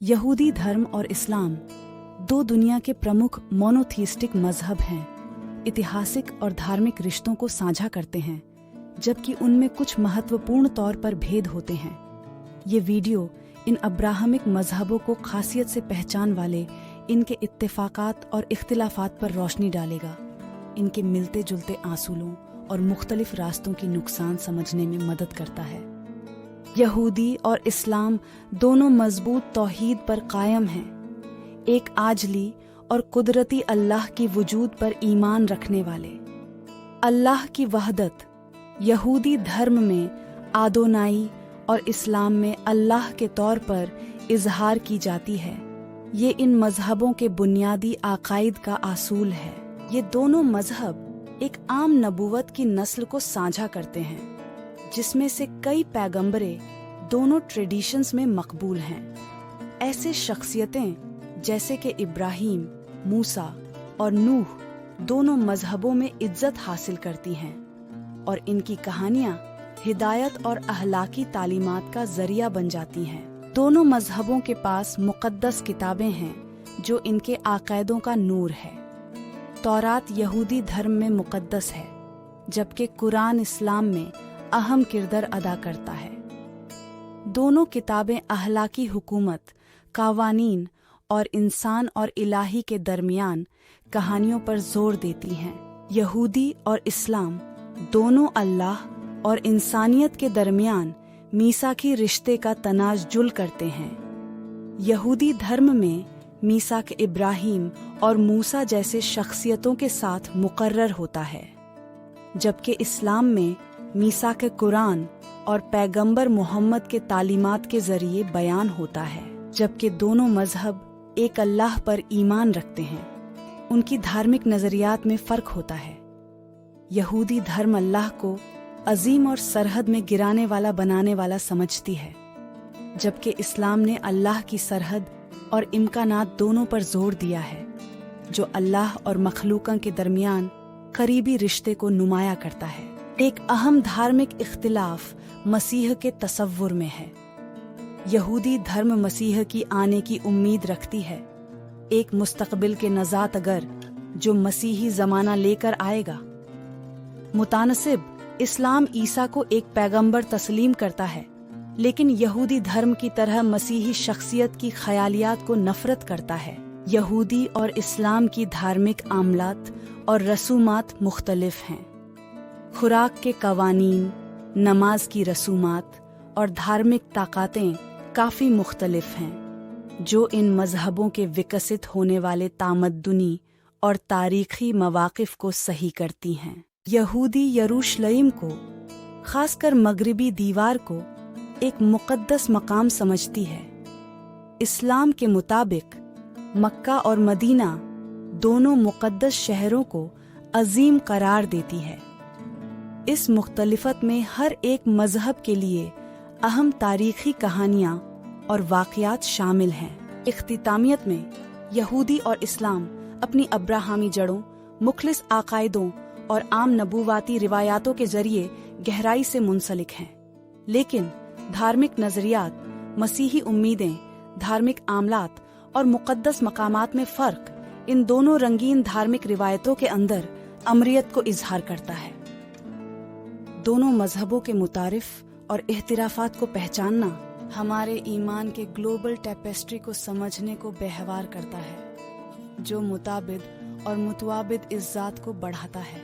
यहूदी धर्म और इस्लाम दो दुनिया के प्रमुख मोनोथीस्टिक मजहब हैं। ऐतिहासिक और धार्मिक रिश्तों को साझा करते हैं, जबकि उनमें कुछ महत्वपूर्ण तौर पर भेद होते हैं। ये वीडियो इन अब्राहमिक मजहबों को खासियत से पहचान वाले इनके इत्तेफाकात और इख्तिलाफात पर रोशनी डालेगा, इनके मिलते जुलते आसूलों और मुख्तलिफ रास्तों की नुकसान समझने में मदद करता है। यहूदी और इस्लाम दोनों मजबूत तौहीद पर कायम हैं, एक आजली और कुदरती अल्लाह की वजूद पर ईमान रखने वाले। अल्लाह की वहदत यहूदी धर्म में आदोनाई और इस्लाम में अल्लाह के तौर पर इजहार की जाती है। ये इन मजहबों के बुनियादी अकायद का असूल है। ये दोनों मजहब एक आम नबूवत की नस्ल को साझा करते हैं, जिसमें से कई पैगंबरें दोनों ट्रेडिशंस में मकबूल हैं। ऐसे शख्सियतें जैसे कि इब्राहीम, मूसा और नूह दोनों मजहबों में इज्जत हासिल करती हैं, और इनकी कहानियां हिदायत और अहलाकी तालीमात का जरिया बन जाती हैं। दोनों मजहबों के पास मुक़द्दस किताबें हैं जो इनके अक़ीदों का नूर है। तौरात यहूदी धर्म में मुक़द्दस है, जबकि कुरान इस्लाम में अहम किरदार अदा करता है। दोनों किताबें अहलाकी हुकूमत, कावानीन और इंसान और इलाही के दरमियान कहानियों पर जोर देती हैं। यहूदी और इस्लाम दोनों अल्लाह और इंसानियत के दरमियान मीसाकी रिश्ते का तनाजुल करते हैं। यहूदी धर्म में मीसाक इब्राहीम और मूसा जैसे शख्सियतों के साथ मुकर्रर होता है, जबकि इस्लाम में मीसाक कुरान और पैगंबर मोहम्मद के तालीमात के जरिए बयान होता है। जबकि दोनों मजहब एक अल्लाह पर ईमान रखते हैं, उनकी धार्मिक नजरियात में फर्क होता है। यहूदी धर्म अल्लाह को अजीम और सरहद में गिराने वाला बनाने वाला समझती है, जबकि इस्लाम ने अल्लाह की सरहद और इम्कानात दोनों पर जोर दिया है, जो अल्लाह और मखलूक़ों के दरमियान करीबी रिश्ते को नुमाया करता है। एक अहम धार्मिक इख्तिलाफ मसीह के तसव्वुर में है। यहूदी धर्म मसीह की आने की उम्मीद रखती है, एक मुस्तकबिल के नजात अगर जो मसीही ज़माना लेकर आएगा। मुतानसिब इस्लाम ईसा को एक पैगंबर तस्लीम करता है, लेकिन यहूदी धर्म की तरह मसीही शख्सियत की ख्यालियात को नफरत करता है। यहूदी और इस्लाम की धार्मिक आमलात और रसूमात मुख्तलिफ हैं। खुराक के कवानीन, नमाज की रसूमात और धार्मिक ताक़ातें काफ़ी मुख्तलिफ हैं, जो इन मजहबों के विकसित होने वाले तामद्दुनी और तारीख़ी मवाक़िफ़ को सही करती हैं। यहूदी यरूशलेम को, ख़ासकर मगरिबी दीवार को, एक मुक़द्दस मकाम समझती है। इस्लाम के मुताबिक मक्का और मदीना दोनों मुक़द्दस शहरों को अजीम करार देती है। इस मुख्तलिफत में हर एक मजहब के लिए अहम तारीख़ी कहानियाँ और वाक़यात शामिल हैं। इख्तितामियत में यहूदी और इस्लाम अपनी अब्राहमी जड़ों, मुखलिस अक़ायदों और आम नबूवाती रिवायातों के ज़रिए गहराई से मुंसलिक हैं, लेकिन धार्मिक नज़रियात, मसीही उम्मीदें, धार्मिक आमलात और मुक़द्दस मकामात में फ़र्क इन दोनों रंगीन धार्मिक रिवायतों के अंदर अमरियत को इजहार करता है। दोनों मजहबों के मुतारिफ और एहतिराफ़ात को पहचानना हमारे ईमान के ग्लोबल टेपेस्ट्री को समझने को बेहवार करता है, जो मुताबिद और मुतवाबिद इज़्ज़ात को बढ़ाता है।